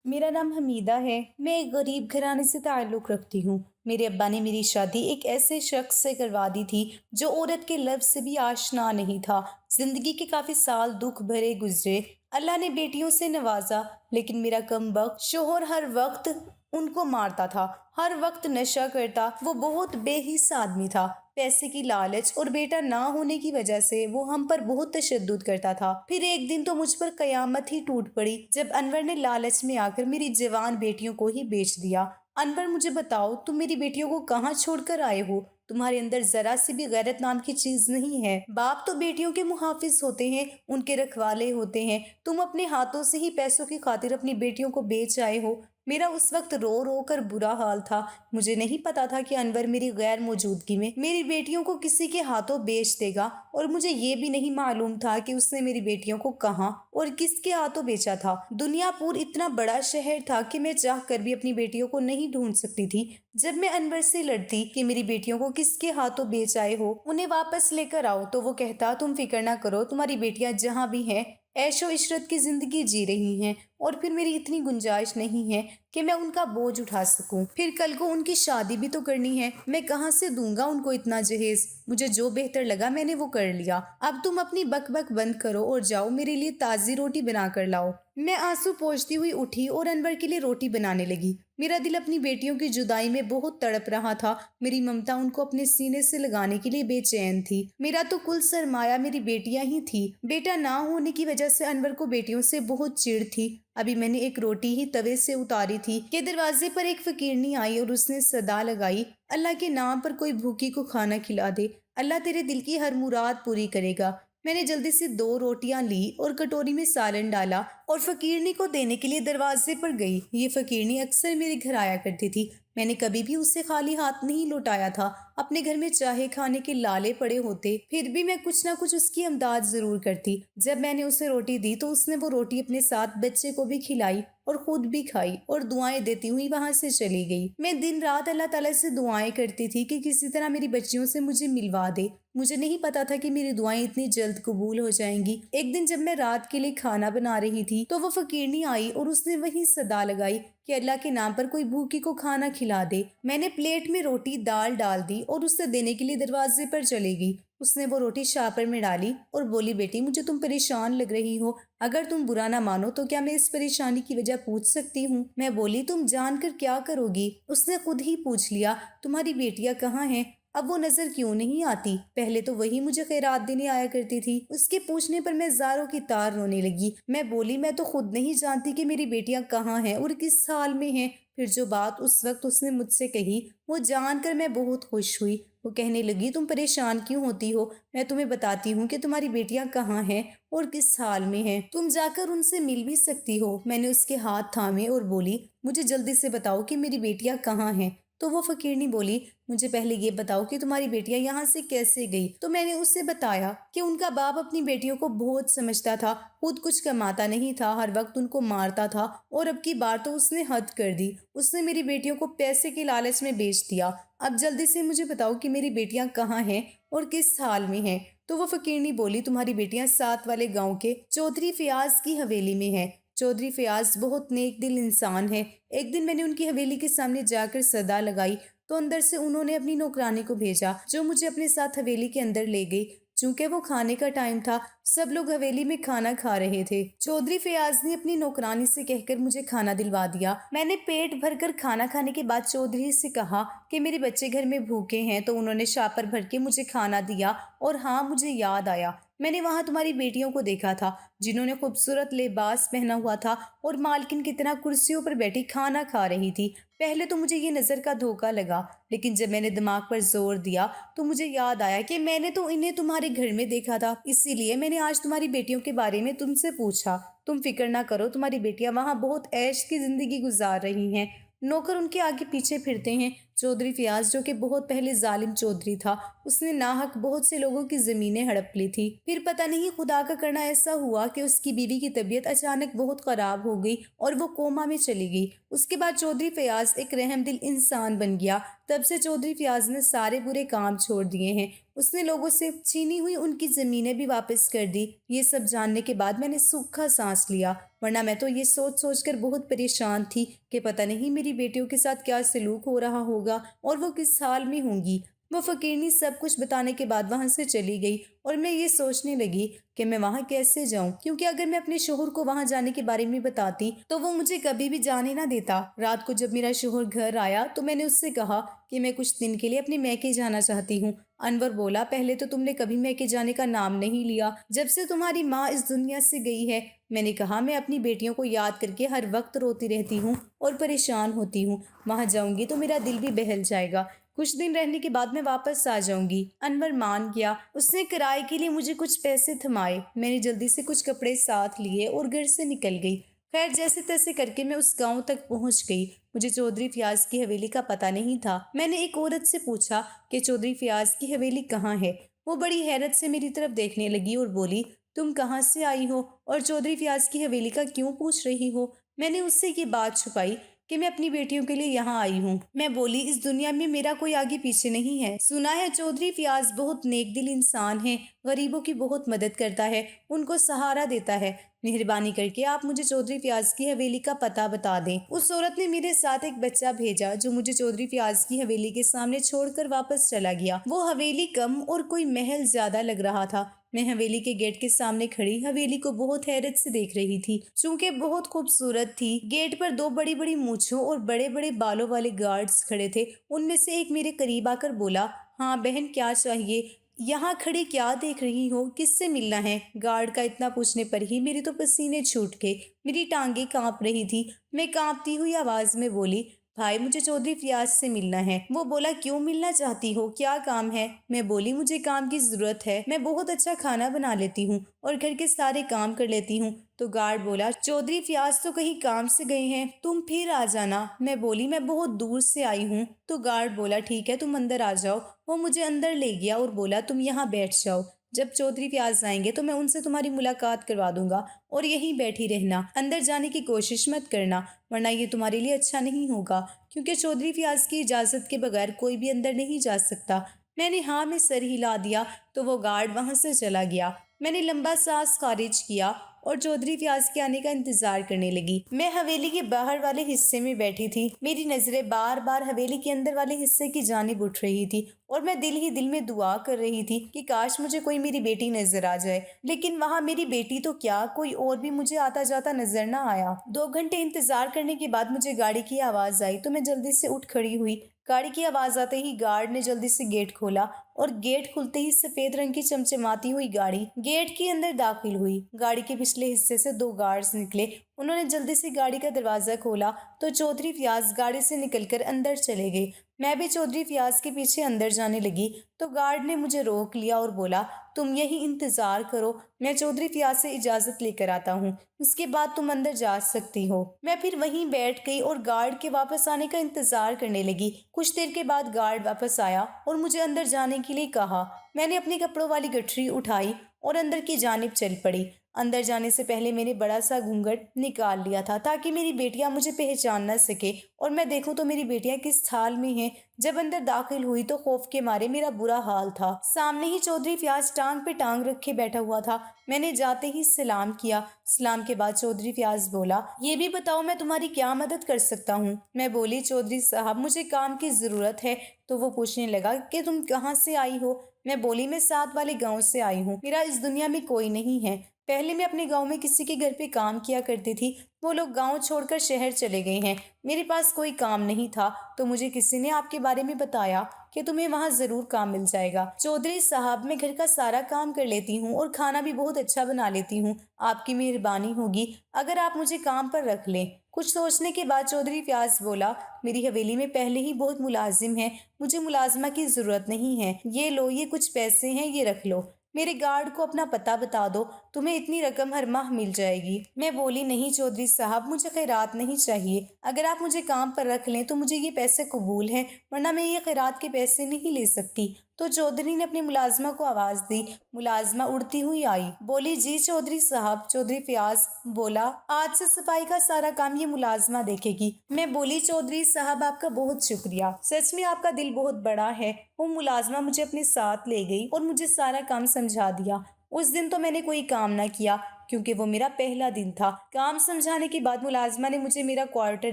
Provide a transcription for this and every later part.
मेरा नाम हमीदा है। मैं एक गरीब घराने से ताल्लुक़ रखती हूँ। मेरे अब्बा ने मेरी शादी एक ऐसे शख्स से करवा दी थी, जो औरत के लफ्ज़ से भी आशना नहीं था। ज़िंदगी के काफ़ी साल दुःख भरे गुज़रे। अल्लाह ने बेटियों से नवाज़ा, लेकिन मेरा कमबख्त शौहर हर वक़्त उनको मारता था, हर वक़्त नशा करता। वो बहुत बेहिस आदमी था। पैसे की लालच और बेटा ना होने की वजह से वो हम पर बहुत तशद्दुद करता था। फिर एक दिन तो मुझ पर कयामत ही टूट पड़ी, जब अनवर ने लालच में आकर मेरी जवान बेटियों को ही बेच दिया। अनवर, मुझे बताओ, तुम मेरी बेटियों को कहाँ छोड़कर आए हो? तुम्हारे अंदर जरा सी भी गैरत नाम की चीज नहीं है। बाप तो बेटियों के मुहाफिज होते हैं, उनके रखवाले होते हैं। तुम अपने हाथों से ही पैसों की खातिर अपनी बेटियों को बेच आए हो। मेरा उस वक्त रो रो कर बुरा हाल था। मुझे नहीं पता था कि अनवर मेरी गैर मौजूदगी में मेरी बेटियों को किसी के हाथों बेच देगा, और मुझे ये भी नहीं मालूम था कि उसने मेरी बेटियों को कहाँ और किसके हाथों बेचा था। दुनियापुर इतना बड़ा शहर था कि मैं चाह कर भी अपनी बेटियों को नहीं ढूंढ सकती थी। जब मैं अनवर से लड़ती कि मेरी बेटियों को किसके हाथों बेच आए हो, उन्हें वापस लेकर आओ, तो वो कहता, तुम फिक्र ना करो, तुम्हारी बेटियां जहाँ भी हैं ऐशो इशरत की जिंदगी जी रही हैं, और फिर मेरी इतनी गुंजाइश नहीं है कि मैं उनका बोझ उठा सकूं। फिर कल को उनकी शादी भी तो करनी है। मैं कहाँ से दूंगा उनको इतना जहेज? मुझे जो बेहतर लगा मैंने वो कर लिया। अब तुम अपनी बकबक बंद करो और जाओ मेरे लिए ताज़ी रोटी बना कर लाओ। मैं आंसू पोंछती हुई उठी और अनवर के लिए रोटी बनाने लगी। मेरा दिल अपनी बेटियों की जुदाई में बहुत तड़प रहा था। मेरी ममता उनको अपने सीने से लगाने के लिए बेचैन थी। मेरा तो कुल सरमाया मेरी बेटियां ही थी। बेटा ना होने की वजह से अनवर को बेटियों से बहुत चिढ़ थी। अभी मैंने एक रोटी ही तवे से उतारी थी कि दरवाजे पर एक फकीरनी आई और उसने सदा लगाई, अल्लाह के नाम पर कोई भूखी को खाना खिला दे, अल्लाह तेरे दिल की हर मुराद पूरी करेगा। मैंने जल्दी से 2 रोटियां ली और कटोरी में सालन डाला और फकीरनी को देने के लिए दरवाजे पर गई। ये फकीरनी अक्सर मेरे घर आया करती थी। मैंने कभी भी उससे खाली हाथ नहीं लौटाया था। अपने घर में चाहे खाने के लाले पड़े होते, फिर भी मैं कुछ ना कुछ उसकी अमदाद जरूर करती। जब मैंने उसे रोटी दी तो उसने वो रोटी अपने साथ बच्चे को भी खिलाई और खुद भी खाई और दुआएं देती हुई वहां से चली गई। मैं दिन रात अल्लाह ताला से दुआएं करती थी कि किसी तरह मेरी बच्चियों से मुझे मिलवा दे। मुझे नहीं पता था कि मेरी दुआएं इतनी जल्द कबूल हो जाएंगी। एक दिन जब मैं रात के लिए खाना बना रही थी तो वो फकीरनी आई और उसने वही सदा लगाई कि अल्लाह के नाम पर कोई भूखी को खाना खिला दे। मैंने प्लेट में रोटी दाल डाल दी और उससे देने के लिए दरवाजे पर चली गई। उसने वो रोटी शापर में डाली और बोली, बेटी, मुझे तुम परेशान लग रही हो। अगर तुम बुरा ना मानो तो क्या मैं इस परेशानी की वजह पूछ सकती हूँ? मैं बोली, तुम जानकर क्या करोगी? उसने खुद ही पूछ लिया, तुम्हारी बेटियां कहाँ हैं? अब वो नजर क्यों नहीं आती? पहले तो वही मुझे खैरात देने आया करती थी। उसके पूछने पर मैं जारों की तार रोने लगी। मैं बोली, मैं तो खुद नहीं जानती कि मेरी बेटियां कहाँ हैं और किस हाल में हैं। फिर जो बात उस वक्त उसने मुझसे कही, वो जानकर मैं बहुत खुश हुई। वो कहने लगी, तुम परेशान क्यों होती हो? मैं तुम्हें बताती हूँ कि तुम्हारी बेटियां कहाँ हैं और किस हाल में हैं। तुम जाकर उनसे मिल भी सकती हो। मैंने उसके हाथ थामे और बोली, मुझे जल्दी से बताओ कि मेरी बेटियां कहाँ हैं। तो वो फकीरनी बोली, मुझे पहले ये बताओ कि तुम्हारी बेटियां यहाँ से कैसे गई? तो मैंने उससे बताया कि उनका बाप अपनी बेटियों को बहुत समझता था, खुद कुछ कमाता नहीं था, हर वक्त उनको मारता था, और अब की बार तो उसने हद कर दी। उसने मेरी बेटियों को पैसे के लालच में बेच दिया। अब जल्दी से मुझे बताओ कि मेरी बेटियां कहाँ हैं और किस हाल में हैं। तो वो फकीरनी बोली, तुम्हारी बेटियां साथ वाले गांव के चौधरी फयाज की हवेली में हैं। चौधरी फयाज बहुत नेक दिल इंसान है। एक दिन मैंने उनकी हवेली के सामने जाकर सदा लगाई तो अंदर से उन्होंने अपनी नौकरानी को भेजा, जो मुझे अपने साथ हवेली के अंदर ले गई। चूंकि वो खाने का टाइम था, सब लोग हवेली में खाना खा रहे थे। चौधरी फयाज ने अपनी नौकरानी से कहकर मुझे खाना दिलवा दिया। मैंने पेट भरकर खाना खाने के बाद चौधरी से कहा कि मेरे बच्चे घर में भूखे हैं, तो उन्होंने शापर भर के मुझे खाना दिया। और हाँ, मुझे याद आया, मैंने वहां तुम्हारी बेटियों को देखा था, जिन्होंने खूबसूरत लिबास पहना हुआ था और मालकिन की तरह कुर्सियों पर बैठी खाना खा रही थी। पहले तो मुझे ये नजर का धोखा लगा, लेकिन जब मैंने दिमाग पर जोर दिया तो मुझे याद आया कि मैंने तो इन्हें तुम्हारे घर में देखा था। इसीलिए मैंने आज तुम्हारी बेटियों के बारे में तुमसे पूछा। तुम फिक्र ना करो, तुम्हारी बेटियां वहां बहुत ऐश की जिंदगी गुजार रही हैं। नौकर उनके आगे पीछे फिरते हैं चौधरी फयाज, जो कि बहुत पहले जालिम चौधरी था, उसने नाहक बहुत से लोगों की जमीनें हड़प ली थी। फिर पता नहीं खुदा का करना ऐसा हुआ कि उसकी बीवी की तबीयत अचानक बहुत खराब हो गई और वो कोमा में चली गई। उसके बाद चौधरी फयाज एक रहमदिल इंसान बन गया। तब से चौधरी फयाज ने सारे बुरे काम छोड़ दिए हैं। उसने लोगों से छीनी हुई उनकी जमीनें भी वापस कर दी। ये सब जानने के बाद मैंने सूखा सांस लिया, वरना मैं तो ये सोच सोच कर बहुत परेशान थी कि पता नहीं मेरी बेटियों के साथ क्या सलूक हो रहा होगा और वो किस हाल में होंगी। वो फकीरनी सब कुछ बताने के बाद वहां से चली गई और मैं ये सोचने लगी कि मैं वहां कैसे जाऊं, क्योंकि अगर मैं अपने शोहर को वहां जाने के बारे में बताती तो वो मुझे कभी भी जाने ना देता। रात को जब मेरा शोहर घर आया तो मैंने उससे कहा कि मैं कुछ दिन के लिए अपने मैके जाना चाहती हूँ। अनवर बोला, पहले तो तुमने कभी मैके जाने का नाम नहीं लिया जब से तुम्हारी माँ इस दुनिया से गई है। मैंने कहा, मैं अपनी बेटियों को याद करके हर वक्त रोती रहती हूँ और परेशान होती हूँ। वहां जाऊंगी तो मेरा दिल भी बहल जाएगा। कुछ दिन रहने के बाद मैं वापस आ जाऊंगी। अनवर मान गया। उसने किराए के लिए मुझे कुछ पैसे थमाए। मैंने जल्दी से कुछ कपड़े साथ लिए और घर से निकल गई। खैर, जैसे तैसे करके मैं उस गांव तक पहुंच गई। मुझे चौधरी फयाज की हवेली का पता नहीं था। मैंने एक औरत से पूछा कि चौधरी फयाज की हवेली कहाँ है। वो बड़ी हैरत से मेरी तरफ देखने लगी और बोली, तुम कहाँ से आई हो और चौधरी फयाज की हवेली का क्यों पूछ रही हो? मैंने उससे ये बात छुपाई कि मैं अपनी बेटियों के लिए यहाँ आई हूँ। मैं बोली, इस दुनिया में मेरा कोई आगे पीछे नहीं है। सुना है चौधरी फयाज बहुत नेक दिल इंसान है, गरीबों की बहुत मदद करता है, उनको सहारा देता है। मेहरबानी करके आप मुझे चौधरी फयाज की हवेली का पता बता दें। उस औरत ने मेरे साथ एक बच्चा भेजा जो मुझे चौधरी फयाज की हवेली के सामने छोड़कर वापस चला गया। वो हवेली कम और कोई महल ज्यादा लग रहा था। मैं हवेली के गेट के सामने खड़ी हवेली को बहुत हैरत से देख रही थी, चूंकि बहुत खूबसूरत थी। गेट पर दो बड़ी बड़ी मूंछों और बड़े बड़े बालों वाले गार्ड्स खड़े थे। उनमें से एक मेरे करीब आकर बोला, हाँ बहन, क्या चाहिए? यहाँ खड़ी क्या देख रही हो? किससे मिलना है? गार्ड का इतना पूछने पर ही मेरे तो पसीने छूट गए। मेरी टांगें कांप रही थी। मैं कांपती हुई आवाज में बोली, भाई मुझे चौधरी फयाज से मिलना है। वो बोला, क्यों मिलना चाहती हो? क्या काम है? मैं बोली, मुझे काम की जरूरत है। मैं बहुत अच्छा खाना बना लेती हूँ और घर के सारे काम कर लेती हूँ। तो गार्ड बोला, चौधरी फयाज तो कहीं काम से गए हैं, तुम फिर आ जाना। मैं बोली, मैं बहुत दूर से आई हूँ। तो गार्ड बोला, ठीक है, तुम अंदर आ जाओ। वो मुझे अंदर ले गया और बोला, तुम यहाँ बैठ जाओ। जब चौधरी फयाज आएंगे तो मैं उनसे तुम्हारी मुलाकात करवा दूंगा और यहीं बैठी रहना। अंदर जाने की कोशिश मत करना, वरना ये तुम्हारे लिए अच्छा नहीं होगा, क्योंकि चौधरी फयाज की इजाजत के बगैर कोई भी अंदर नहीं जा सकता। मैंने हाँ में सर हिला दिया तो वो गार्ड वहां से चला गया। मैंने लंबा सांस खारिज किया और चौधरी फयाज के आने का इंतजार करने लगी। मैं हवेली के बाहर वाले हिस्से में बैठी थी। मेरी नजरें बार बार हवेली के अंदर वाले हिस्से की जानिब उठ रही थी और मैं दिल ही दिल में दुआ कर रही थी कि काश मुझे कोई मेरी बेटी नजर आ जाए। लेकिन वहां मेरी बेटी तो क्या, कोई और भी मुझे आता जाता नजर ना आया। 2 घंटे इंतजार करने के बाद मुझे गाड़ी की आवाज आई तो मैं जल्दी से उठ खड़ी हुई। गाड़ी की आवाज आते ही गार्ड ने जल्दी से गेट खोला और गेट खुलते ही सफेद रंग की चमचमाती हुई गाड़ी गेट के अंदर दाखिल हुई। गाड़ी के पिछले हिस्से से 2 गार्ड्स निकले। उन्होंने जल्दी से गाड़ी का दरवाजा खोला तो चौधरी फयाज गाड़ी से निकलकर अंदर चले गए। मैं भी चौधरी फयाज के पीछे अंदर जाने लगी तो गार्ड ने मुझे रोक लिया और बोला, तुम यही इंतजार करो, मैं चौधरी फयाज से इजाजत लेकर आता हूँ, उसके बाद तुम अंदर जा सकती हो। मैं फिर वहीं बैठ गई और गार्ड के वापस आने का इंतजार करने लगी। कुछ देर के बाद गार्ड वापस आया और मुझे अंदर जाने के लिए कहा। मैंने अपनी कपड़ों वाली गठरी उठाई और अंदर की जानिब चल पड़ी। अंदर जाने से पहले मैंने बड़ा सा घूंघट निकाल लिया था ताकि मेरी बेटियां मुझे पहचान न सके और मैं देखूं तो मेरी बेटियां किस हाल में हैं। जब अंदर दाखिल हुई तो खौफ के मारे मेरा बुरा हाल था। सामने ही चौधरी फयाज टांग पे टांग रखे बैठा हुआ था। मैंने जाते ही सलाम किया। सलाम के बाद चौधरी फयाज बोला, ये भी बताओ मैं तुम्हारी क्या मदद कर सकता हूँ? मैं बोली, चौधरी साहब मुझे काम की जरूरत है। तो वो पूछने लगा कि तुम कहाँ से आई हो? मैं बोली, मैं साथ वाले गाँव से आई हूँ, मेरा इस दुनिया में कोई नहीं है। पहले मैं अपने गांव में किसी के घर पे काम किया करती थी। वो लोग गांव छोड़कर शहर चले गए हैं। मेरे पास कोई काम नहीं था तो मुझे किसी ने आपके बारे में बताया कि तुम्हें वहां जरूर काम मिल जाएगा। चौधरी साहब, मैं घर का सारा काम कर लेती हूँ और खाना भी बहुत अच्छा बना लेती हूँ। आपकी मेहरबानी होगी अगर आप मुझे काम पर रख लें। कुछ सोचने के बाद चौधरी फयाज बोला, मेरी हवेली में पहले ही बहुत मुलाजिम है, मुझे मुलाजमा की जरूरत नहीं है। ये लो, ये कुछ पैसे हैं, ये रख लो। मेरे गार्ड को अपना पता बता दो, तुम्हें इतनी रकम हर माह मिल जाएगी। मैं बोली, नहीं चौधरी साहब, मुझे खैरात नहीं चाहिए। अगर आप मुझे काम पर रख लें तो मुझे ये पैसे कबूल हैं, वरना मैं ये खैरात के पैसे नहीं ले सकती। तो चौधरी ने अपनी मुलाजमा को आवाज दी। मुलाजमा उड़ती हुई आई, बोली, जी चौधरी साहब। चौधरी फयाज बोला, आज से सफाई का सारा काम ये मुलाजमा देखेगी। मैं बोली, चौधरी साहब आपका बहुत शुक्रिया, सच में आपका दिल बहुत बड़ा है। वो मुलाजमा मुझे अपने साथ ले गई और मुझे सारा काम समझा दिया। उस दिन तो मैंने कोई काम ना किया क्योंकि वो मेरा पहला दिन था। काम समझाने के बाद मुलाजमा ने मुझे मेरा क्वार्टर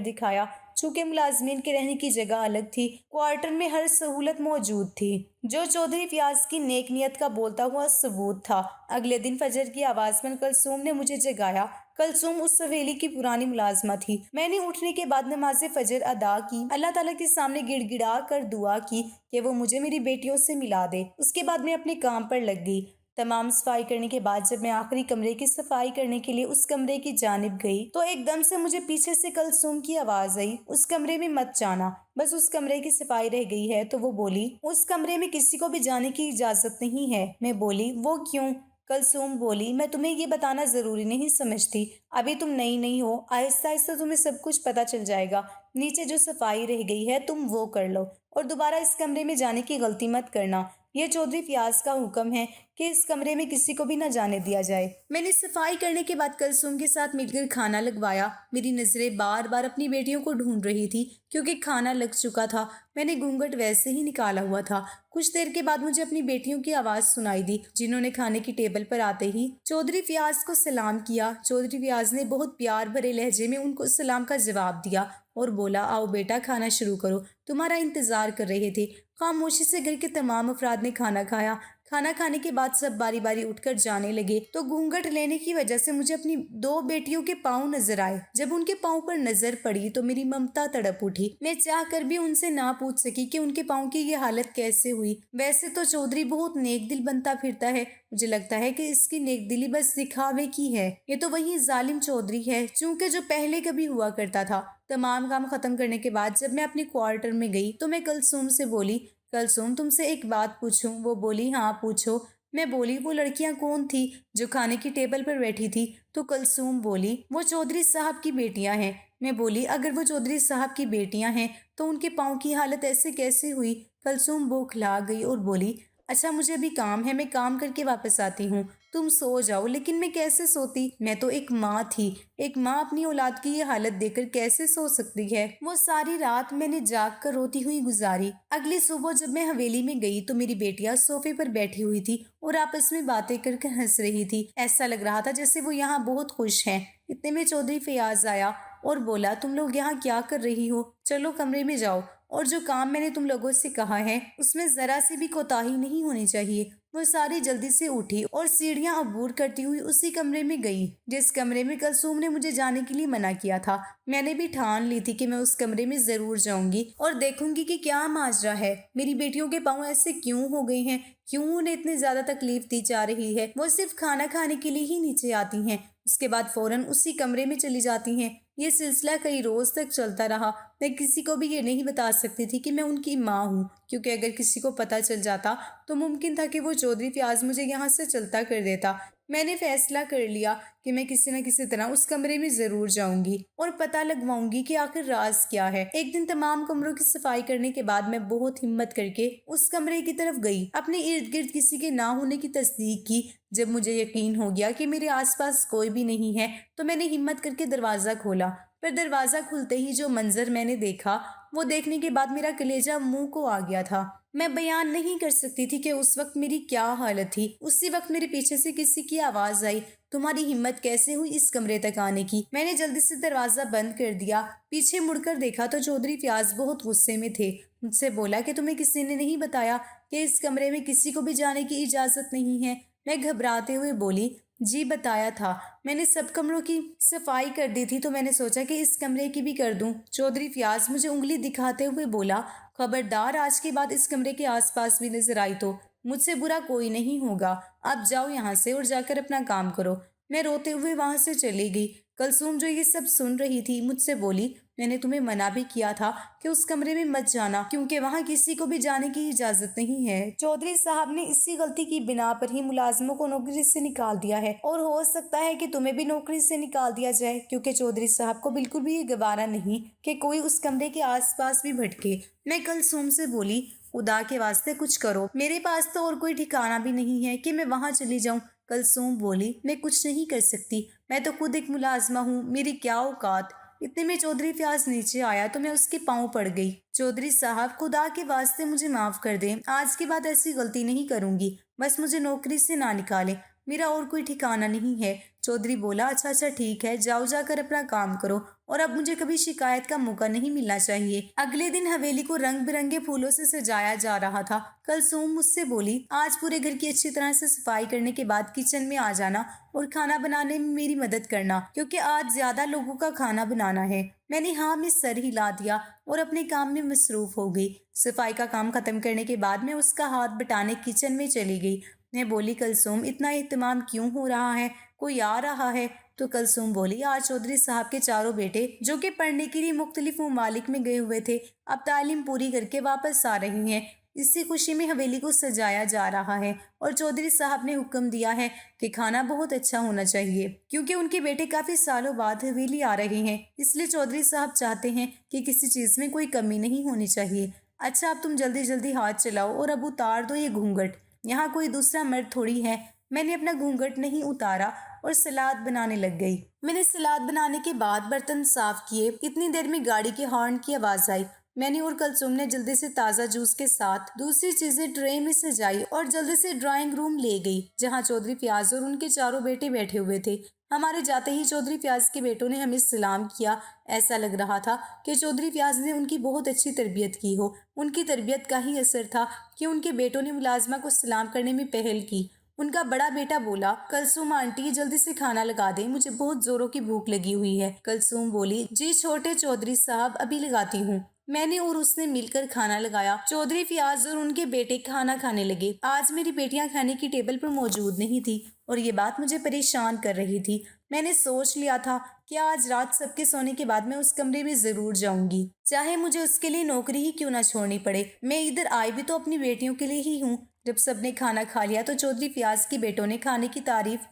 दिखाया। चूंकि मुलाजमीन के रहने की जगह अलग थी, क्वार्टर में हर सहूलत मौजूद थी, जो चौधरी फयाज की नेक नियत का बोलता हुआ सबूत था। अगले दिन फजर की आवाज में कलसूम ने मुझे जगाया। कलसूम उस हवेली की पुरानी मुलाजमा थी। मैंने उठने के बाद नमाज फजर अदा की, अल्लाह ताला के सामने गिड़गिड़ा कर दुआ की कि वो मुझे मेरी बेटियों से मिला दे। उसके बाद मैं अपने काम पर लग गई। तमाम सफाई करने के बाद जब मैं आखिरी कमरे की सफाई करने के लिए उस कमरे की जानिब गई तो एकदम से मुझे पीछे से कलसूम की आवाज आई, उस कमरे में मत जाना, बस उस कमरे की सफाई रह गई है। तो वो बोली, उस कमरे में किसी को भी जाने की इजाजत नहीं है। मैं बोली, वो क्यों? कलसूम बोली, मैं तुम्हें ये बताना जरूरी नहीं समझती, अभी तुम नई नहीं हो, आहिस्ता आहिस्ता तुम्हें सब कुछ पता चल जाएगा। नीचे जो सफाई रह गई है तुम वो कर लो और दोबारा इस कमरे में जाने की गलती मत करना। यह चौधरी फयाज का हुक्म है कि इस कमरे में किसी को भी न जाने दिया जाए। मैंने सफाई करने के बाद कलसूम के साथ मिलकर खाना लगवाया। मेरी नजरें बार बार अपनी बेटियों को ढूंढ रही थी क्योंकि खाना लग चुका था। मैंने घूंघट वैसे ही निकाला हुआ था। कुछ देर के बाद मुझे अपनी बेटियों की आवाज सुनाई दी, जिन्होंने खाने की टेबल पर आते ही चौधरी फयाज को सलाम किया। चौधरी फयाज ने बहुत प्यार भरे लहजे में उनको सलाम का जवाब दिया और बोला, आओ बेटा, खाना शुरू करो, तुम्हारा इंतजार कर रहे थे। खामोशी से घर के तमाम अफराद ने खाना खाया। खाना खाने के बाद सब बारी बारी उठकर जाने लगे तो घूंघट लेने की वजह से मुझे अपनी दो बेटियों के पाँव नजर आए। जब उनके पाँव पर नजर पड़ी तो मेरी ममता तड़प उठी। मैं चाह कर भी उनसे ना पूछ सकी कि उनके पाँव की ये हालत कैसे हुई। वैसे तो चौधरी बहुत नेक दिल बनता फिरता है, मुझे लगता है कि इसकी नेक दिली बस दिखावे की है। ये तो वही जालिम चौधरी है चूंकि जो पहले कभी हुआ करता था। तमाम काम खत्म करने के बाद जब मैं अपने क्वार्टर में गई तो मैं कलसूम से बोली, कलसूम, तुमसे एक बात पूछूं? वो बोली, हाँ पूछो। मैं बोली, वो लड़कियां कौन थी जो खाने की टेबल पर बैठी थी? तो कलसूम बोली, वो चौधरी साहब की बेटियां हैं। मैं बोली, अगर वो चौधरी साहब की बेटियां हैं तो उनके पाँव की हालत ऐसे कैसे हुई? कलसूम बौखला गई और बोली, अच्छा मुझे अभी काम है, मैं काम करके वापस आती हूँ, तुम सो जाओ। लेकिन मैं कैसे सोती? मैं तो एक माँ थी, एक माँ अपनी औलाद की ये हालत देखकर कैसे सो सकती है? वो सारी रात मैंने जाग कर रोती हुई गुजारी। अगली सुबह जब मैं हवेली में गई तो मेरी बेटियां सोफे पर बैठी हुई थी और आपस में बातें करके हंस रही थी। ऐसा लग रहा था जैसे वो यहाँ बहुत खुश हैं। इतने में चौधरी फयाज आया और बोला, तुम लोग यहाँ क्या कर रही हो? चलो कमरे में जाओ और जो काम मैंने तुम लोगों से कहा है उसमें जरा सी भी कोताही नहीं होनी चाहिए। वो सारी जल्दी से उठी और सीढ़ियां अबूर करती हुई उसी कमरे में गई जिस कमरे में कलसूम ने मुझे जाने के लिए मना किया था। मैंने भी ठान ली थी कि मैं उस कमरे में जरूर जाऊंगी और देखूंगी कि क्या माजरा है। मेरी बेटियों के पाँव ऐसे क्यों हो गए हैं? क्यों उन्हें इतनी ज्यादा तकलीफ दी जा रही है? वो सिर्फ खाना खाने के लिए ही नीचे आती हैं, उसके बाद फौरन उसी कमरे में चली जाती हैं। ये सिलसिला कई रोज तक चलता रहा। मैं किसी को भी ये नहीं बता सकती थी कि मैं उनकी माँ हूँ, क्योंकि अगर किसी को पता चल जाता तो मुमकिन था कि वो चौधरी फयाज मुझे यहाँ से चलता कर देता। मैंने फैसला कर लिया कि मैं किसी न किसी तरह उस कमरे में जरूर जाऊंगी और पता लगवाऊंगी कि आखिर राज क्या है। एक दिन तमाम कमरों की सफाई करने के बाद मैं बहुत हिम्मत करके उस कमरे की तरफ गई। अपने इर्द गिर्द किसी के ना होने की तस्दीक की। जब मुझे यकीन हो गया कि मेरे आसपास कोई भी नहीं है तो मैंने हिम्मत करके दरवाजा खोला। पर दरवाजा खुलते ही जो मंजर मैंने देखा वो देखने के बाद मेरा कलेजा मुंह को आ गया था। मैं बयान नहीं कर सकती थी कि उस वक्त मेरी क्या हालत थी। उसी वक्त मेरे पीछे से किसी की आवाज आई, तुम्हारी हिम्मत कैसे हुई इस कमरे तक आने की? मैंने जल्दी से दरवाजा बंद कर दिया। पीछे मुड़कर देखा तो चौधरी फयाज बहुत गुस्से में थे। मुझसे बोला कि तुम्हें किसी ने नहीं बताया कि इस कमरे में किसी को भी जाने की इजाजत नहीं है? मैं घबराते हुए बोली, जी बताया था, मैंने सब कमरों की सफाई कर दी थी तो मैंने सोचा कि इस कमरे की भी कर दूं। चौधरी फयाज मुझे उंगली दिखाते हुए बोला, खबरदार आज के बाद इस कमरे के आसपास भी नजर आई तो मुझसे बुरा कोई नहीं होगा। अब जाओ यहाँ से और जाकर अपना काम करो। मैं रोते हुए वहां से चली गई। कलसूम जो ये सब सुन रही थी मुझसे बोली, मैंने तुम्हें मना भी किया था कि उस कमरे में मत जाना क्योंकि वहाँ किसी को भी जाने की इजाजत नहीं है। चौधरी साहब ने इसी गलती की बिना पर ही मुलाजमों को नौकरी से निकाल दिया है और हो सकता है कि तुम्हें भी नौकरी से निकाल दिया जाए, क्योंकि चौधरी साहब को बिल्कुल भी ये गवारा नहीं कि कोई उस कमरे के आसपास भी भटके। मैं कलसूम से बोली, खुदा के वास्ते कुछ करो, मेरे पास तो और कोई ठिकाना भी नहीं है कि मैं वहाँ चली जाऊँ। कलसूम बोली, मैं कुछ नहीं कर सकती, मैं तो खुद एक मुलाजमा हूँ, मेरी क्या औकात। इतने में चौधरी फयाज नीचे आया तो मैं उसके पाँव पड़ गई। चौधरी साहब, खुदा के वास्ते मुझे माफ कर दें, आज के बाद ऐसी गलती नहीं करूंगी, बस मुझे नौकरी से ना निकालें, मेरा और कोई ठिकाना नहीं है। चौधरी बोला, अच्छा अच्छा ठीक है, जाओ जाकर अपना काम करो और अब मुझे कभी शिकायत का मौका नहीं मिलना चाहिए। अगले दिन हवेली को रंग बिरंगे फूलों से सजाया जा रहा था। कलसूम मुझसे बोली, आज पूरे घर की अच्छी तरह से सफाई करने के बाद किचन में आ जाना और खाना बनाने में मेरी मदद करना, क्योंकि आज ज्यादा लोगों का खाना बनाना है। मैंने हाँ में सर हिला दिया और अपने काम में मसरूफ हो गई। सफाई का काम खत्म करने के बाद मैं उसका हाथ बटाने किचन में चली गई। मैं बोली, कलसूम इतना एहतमाम क्यों हो रहा है, कोई आ रहा है? तो कलसूम बोली, आज चौधरी साहब के चारों बेटे जो कि पढ़ने के लिए मुख्तलिफ ममालिक में गए हुए थे, अब तालीम पूरी करके वापस आ रहे हैं। इसी खुशी में हवेली को सजाया जा रहा है और चौधरी साहब ने हुक्म दिया है कि खाना बहुत अच्छा होना चाहिए, क्योंकि उनके बेटे काफी सालों बाद हवेली आ रहे हैं, इसलिए चौधरी साहब चाहते हैं कि किसी चीज में कोई कमी नहीं होनी चाहिए। अच्छा, अब तुम जल्दी जल्दी हाथ चलाओ और अब उतार दो ये घूंघट, यहाँ कोई दूसरा मर्द थोड़ी है। मैंने अपना घूंघट नहीं उतारा और सलाद बनाने लग गई। मैंने सलाद बनाने के बाद बर्तन साफ किए। इतनी देर में गाड़ी के हॉर्न की आवाज आई। मैंने और कलसूम ने जल्दी से ताज़ा जूस के साथ दूसरी चीजें ट्रे में सजाई और जल्दी से ड्राइंग रूम ले गई, जहां चौधरी फयाज और उनके चारों बेटे बैठे हुए थे। हमारे जाते ही चौधरी फयाज के बेटों ने हमें सलाम किया। ऐसा लग रहा था कि चौधरी फयाज ने उनकी बहुत अच्छी तरबियत की हो। उनकी तरबियत का ही असर था कि उनके बेटों ने मुलाजमा को सलाम करने में पहल की। उनका बड़ा बेटा बोला, कलसूम आंटी जल्दी से खाना लगा दे, मुझे बहुत जोरों की भूख लगी हुई है। कलसूम बोली, जी छोटे चौधरी साहब, अभी लगाती हूँ। मैंने और उसने मिलकर खाना लगाया। चौधरी फयाज और उनके बेटे खाना खाने लगे। आज मेरी बेटियां खाने की टेबल पर मौजूद नहीं थी और ये बात मुझे परेशान कर रही थी। मैंने सोच लिया था कि आज रात सबके सोने के बाद मैं उस कमरे में जरूर जाऊंगी, चाहे मुझे उसके लिए नौकरी ही क्यों ना छोड़नी पड़े। मैं इधर आई भी तो अपनी बेटियों के लिए ही हूँ। जब सबने खाना खा लिया तो चौधरी फयाज के बेटों ने खाने की तारीफ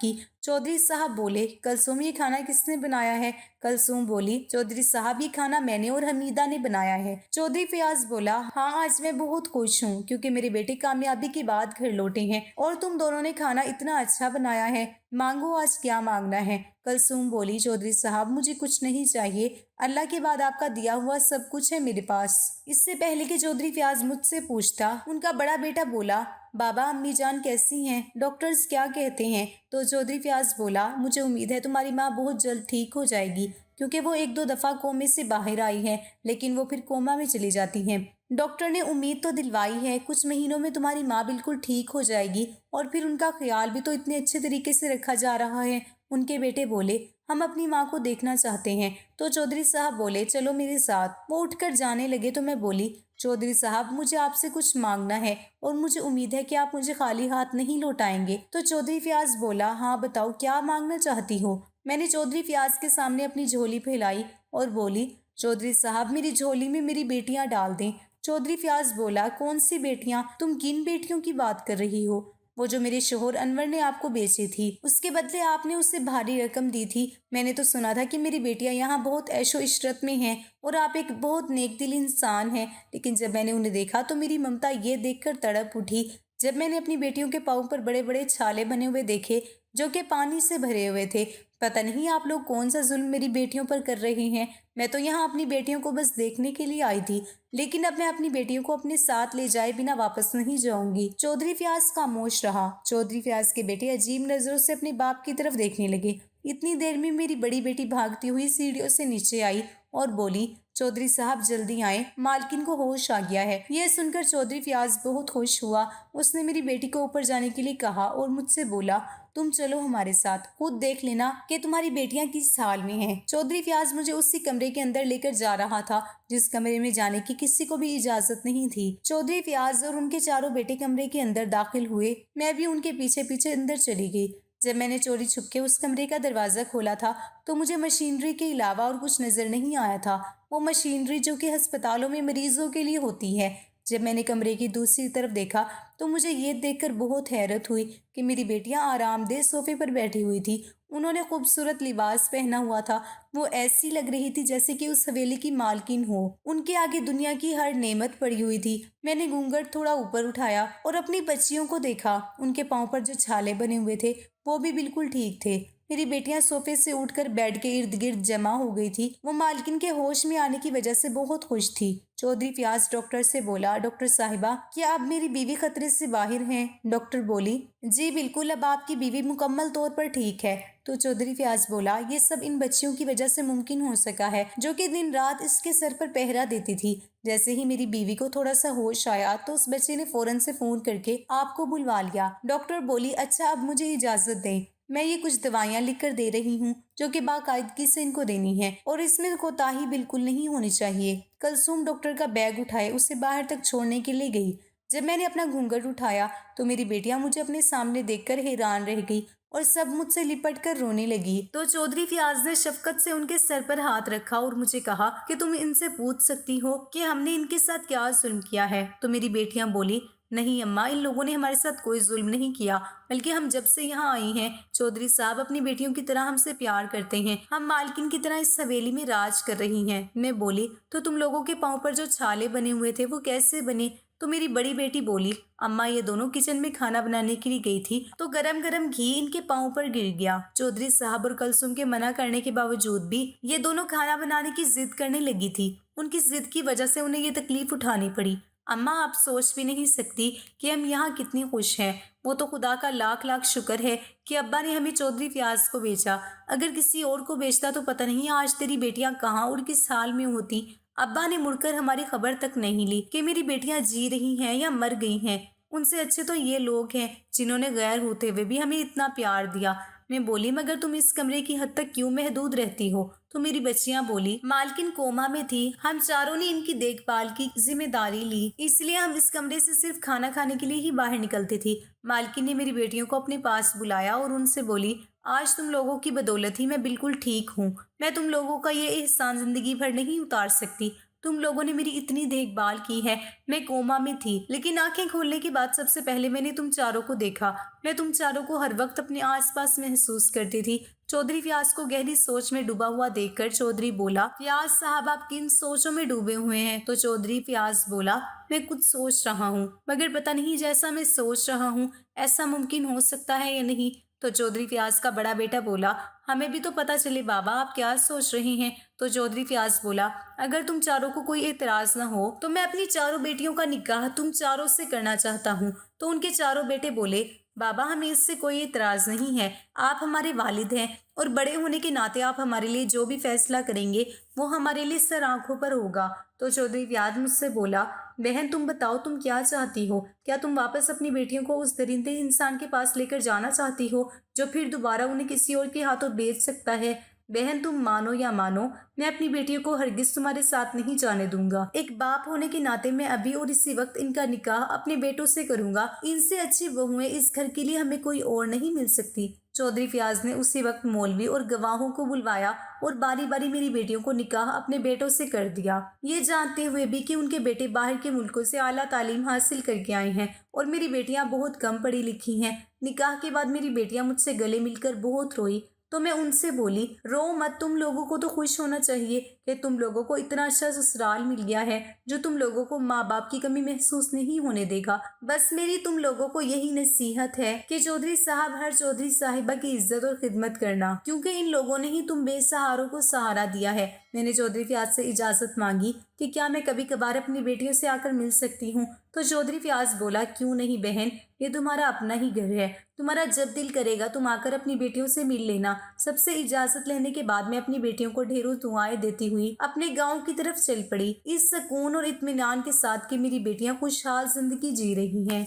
की। चौधरी साहब बोले, कलसूम ये खाना किसने बनाया है? कलसूम बोली, चौधरी साहब ये खाना मैंने और हमीदा ने बनाया है। चौधरी फयाज बोला, हाँ आज मैं बहुत खुश हूँ क्योंकि मेरे बेटे कामयाबी के बाद घर लौटे हैं और तुम दोनों ने खाना इतना अच्छा बनाया है। मांगो, आज क्या मांगना है? कलसूम बोली, चौधरी साहब मुझे कुछ नहीं चाहिए, अल्लाह के बाद आपका दिया हुआ सब कुछ है मेरे पास। इससे पहले कि चौधरी फयाज मुझसे पूछता, उनका बड़ा बेटा बोला, बाबा अम्मी जान कैसी हैं, डॉक्टर्स क्या कहते हैं? तो चौधरी फयाज बोला, मुझे उम्मीद है तुम्हारी माँ बहुत जल्द ठीक हो जाएगी, क्योंकि वो एक दो दफा कोमे से बाहर आई है लेकिन वो फिर कोमा में चली जाती हैं। डॉक्टर ने उम्मीद तो दिलवाई है, कुछ महीनों में तुम्हारी माँ बिल्कुल ठीक हो जाएगी और फिर उनका ख्याल भी तो इतने अच्छे तरीके से रखा जा रहा है। उनके बेटे बोले, हम अपनी माँ को देखना चाहते हैं। तो चौधरी साहब बोले, चलो मेरे साथ। वो उठकर जाने लगे तो मैं बोली, चौधरी साहब मुझे आपसे कुछ मांगना है और मुझे उम्मीद है कि आप मुझे खाली हाथ नहीं लौटाएंगे। तो चौधरी फयाज बोला, हाँ बताओ क्या मांगना चाहती हो? मैंने चौधरी फयाज के सामने अपनी झोली फैलाई और बोली, चौधरी साहब मेरी झोली में मेरी बेटियां डाल दें। चौधरी फयाज बोला, कौन सी बेटियां? तुम किन बेटियों की बात कर रही हो? वो जो मेरे शोहर अनवर ने आपको बेची थी, उसके बदले आपने उसे भारी रकम दी थी। मैंने तो सुना था कि मेरी बेटियां यहाँ बहुत ऐशो इशरत में हैं और आप एक बहुत नेक दिल इंसान हैं, लेकिन जब मैंने उन्हें देखा तो मेरी ममता ये देखकर तड़प उठी। जब मैंने अपनी बेटियों के पाँव पर बड़े बड़े छाले बने हुए देखे जो कि पानी से भरे हुए थे, पता नहीं आप लोग कौन सा जुल्म मेरी बेटियों पर कर रहे हैं। मैं तो यहाँ अपनी बेटियों को बस देखने के लिए आई थी, लेकिन अब मैं अपनी बेटियों को अपने साथ ले जाए बिना वापस नहीं जाऊंगी। चौधरी फयाज खामोश रहा। चौधरी फयाज के बेटे अजीब नजरों से अपने बाप की तरफ देखने लगे। इतनी देर में मेरी बड़ी बेटी भागती हुई सीढ़ियों से नीचे आई और बोली, चौधरी साहब जल्दी आए, मालकिन को होश आ गया है। यह सुनकर चौधरी फयाज बहुत खुश हुआ। उसने मेरी बेटी को ऊपर जाने के लिए कहा और मुझसे बोला, तुम चलो हमारे साथ, खुद देख लेना कि तुम्हारी बेटियां किस हाल में हैं। चौधरी फयाज मुझे उसी कमरे के अंदर लेकर जा रहा था जिस कमरे में जाने की किसी को भी इजाजत नहीं थी। चौधरी फयाज और उनके चारों बेटे कमरे के अंदर दाखिल हुए। मैं भी उनके पीछे पीछे अंदर चली गई। जब मैंने चोरी छुपके उस कमरे का दरवाजा खोला था तो मुझे मशीनरी के अलावा और कुछ नजर नहीं आया था। वो मशीनरी जो कि अस्पतालों में मरीजों के लिए होती है। जब मैंने कमरे की दूसरी तरफ देखा तो मुझे ये देखकर बहुत हैरत हुई कि मेरी बेटियां आरामदेह सोफे पर बैठी हुई थी। उन्होंने खूबसूरत लिबास पहना हुआ था। वो ऐसी लग रही थी जैसे कि उस हवेली की मालकिन हो। उनके आगे दुनिया की हर नेमत पड़ी हुई थी। मैंने घूंघट थोड़ा ऊपर उठाया और अपनी बच्चियों को देखा। उनके पांव पर जो छाले बने हुए थे वो भी बिल्कुल ठीक थे। मेरी बेटियां सोफे से उठकर बेड के इर्द गिर्द जमा हो गई थी। वो मालकिन के होश में आने की वजह से बहुत खुश थी। चौधरी फयाज डॉक्टर से बोला, डॉक्टर साहिबा, क्या अब मेरी बीवी खतरे से बाहर हैं? डॉक्टर बोली, जी बिल्कुल, अब आपकी बीवी मुकम्मल तौर पर ठीक है। तो चौधरी फयाज बोला, ये सब इन बच्चियों की वजह से मुमकिन हो सका है जो कि दिन रात इसके सर पर पहरा देती थी। जैसे ही मेरी बीवी को थोड़ा सा होश आया तो उस बच्चे ने फौरन से फोन करके आपको बुलवा लिया। डॉक्टर बोली, अच्छा अब मुझे इजाजत दें, मैं ये कुछ दवाइयाँ लिख कर दे रही हूँ जो कि बाकायदगी से इनको देनी है और इसमें कोताही बिल्कुल नहीं होनी चाहिए। कलसूम डॉक्टर का बैग उठाए उसे बाहर तक छोड़ने के लिए गई। जब मैंने अपना घूंघट उठाया तो मेरी बेटियां मुझे अपने सामने देखकर हैरान रह गई और सब मुझसे लिपट कर रोने लगी। तो चौधरी फयाज ने शफकत से उनके सर पर हाथ रखा और मुझे कहा कि तुम इनसे पूछ सकती हो कि हमने इनके साथ क्या जुल्म किया है। तो मेरी बेटियां बोली, नहीं अम्मा, इन लोगों ने हमारे साथ कोई जुल्म नहीं किया, बल्कि हम जब से यहाँ आई हैं चौधरी साहब अपनी बेटियों की तरह हमसे प्यार करते हैं। हम मालकिन की तरह इस हवेली में राज कर रही हैं। मैं बोली, तो तुम लोगों के पाँव पर जो छाले बने हुए थे वो कैसे बने? तो मेरी बड़ी बेटी बोली, अम्मा ये दोनों किचन में खाना बनाने के लिए गई थी तो गरम गरम घी इनके पाँव पर गिर गया। चौधरी साहब और कलसुम के मना करने के बावजूद भी ये दोनों खाना बनाने की जिद करने लगी थी। उनकी जिद की वजह से उन्हें ये तकलीफ उठानी पड़ी। अम्मा आप सोच भी नहीं सकती कि हम यहाँ कितनी खुश हैं। वो तो खुदा का लाख लाख शुक्र है कि अब्बा ने हमें चौधरी फयाज को बेचा। अगर किसी और को बेचता तो पता नहीं आज तेरी बेटियां कहाँ और किस हाल में होती। अब्बा ने मुड़कर हमारी खबर तक नहीं ली कि मेरी बेटियां जी रही हैं या मर गई हैं। उनसे अच्छे तो ये लोग हैं जिन्होंने गैर होते हुए भी हमें इतना प्यार दिया। मैं बोली, मगर तुम इस कमरे की हद तक क्यों महदूद रहती हो? तो मेरी बच्चियां बोली, मालकिन कोमा में थी, हम चारों ने इनकी देखभाल की जिम्मेदारी ली, इसलिए हम इस कमरे से सिर्फ खाना खाने के लिए ही बाहर निकलती थी। मालकिन ने मेरी बेटियों को अपने पास बुलाया और उनसे बोली, आज तुम लोगों की बदौलत ही मैं बिल्कुल ठीक हूँ। मैं तुम लोगों का ये एहसान जिंदगी भर नहीं उतार सकती। तुम लोगों ने मेरी इतनी देखभाल की है। मैं कोमा में थी लेकिन आंखें खोलने के बाद सबसे पहले मैंने तुम चारों को देखा। मैं तुम चारों को हर वक्त अपने आसपास महसूस करती थी। चौधरी फयाज को गहरी सोच में डूबा हुआ देखकर चौधरी बोला, फयाज साहब आप किन सोचों में डूबे हुए हैं? तो चौधरी फयाज बोला, मैं कुछ सोच रहा हूँ मगर पता नहीं जैसा मैं सोच रहा हूँ ऐसा मुमकिन हो सकता है या नहीं। तो चौधरी फयाज का बड़ा बेटा बोला, हमें भी तो पता चले बाबा आप क्या सोच रहे हैं। तो चौधरी फयाज बोला, अगर तुम चारों को कोई एतराज ना हो तो मैं अपनी चारों बेटियों का निकाह तुम चारों से करना चाहता हूँ। तो उनके चारों बेटे बोले, बाबा हमें इससे कोई एतराज नहीं है, आप हमारे वालिद हैं और बड़े होने के नाते आप हमारे लिए जो भी फैसला करेंगे वो हमारे लिए सर आंखों पर होगा। तो चौधरी फयाज मुझसे बोला, बहन तुम बताओ तुम क्या चाहती हो? क्या तुम वापस अपनी बेटियों को उस दरिंदे इंसान के पास लेकर जाना चाहती हो जो फिर दोबारा उन्हें किसी और के हाथों बेच सकता है? बहन तुम मानो या मानो, मैं अपनी बेटियों को हरगिज तुम्हारे साथ नहीं जाने दूंगा। एक बाप होने के नाते मैं अभी और इसी वक्त इनका निकाह अपने बेटों से करूंगा। इनसे अच्छी बहुएं इस घर के लिए हमें कोई और नहीं मिल सकती। चौधरी फयाज ने उसी वक्त मौलवी और गवाहों को बुलवाया और बारी बारी मेरी बेटियों को निकाह अपने बेटों से कर दिया, ये जानते हुए भी कि उनके बेटे बाहर के मुल्कों से आला तालीम हासिल करके आए हैं और मेरी बेटियां बहुत कम पढ़ी लिखी हैं। निकाह के बाद मेरी बेटियां मुझसे गले मिलकर बहुत रोई तो मैं उनसे बोली, रो मत, तुम लोगों को तो खुश होना चाहिए कि तुम लोगों को इतना अच्छा ससुराल मिल गया है जो तुम लोगों को माँ बाप की कमी महसूस नहीं होने देगा। बस मेरी तुम लोगों को यही नसीहत है कि चौधरी साहब हर चौधरी साहिबा की इज्जत और खिदमत करना, क्योंकि इन लोगों ने ही तुम बेसहारों को सहारा दिया है। मैंने चौधरी फयाज से इजाजत मांगी कि क्या मैं कभी कभार अपनी बेटियों से आकर मिल सकती हूँ। तो चौधरी फयाज बोला, क्यों नहीं बहन, ये तुम्हारा अपना ही घर है, तुम्हारा जब दिल करेगा तुम आकर अपनी बेटियों से मिल लेना। सबसे इजाजत लेने के बाद मैं अपनी बेटियों को ढेरों दुआएं देती हुई अपने गांव की तरफ चल पड़ी, इस सुकून और इत्मीनान के साथ कि मेरी बेटियां खुशहाल जिंदगी जी रही हैं।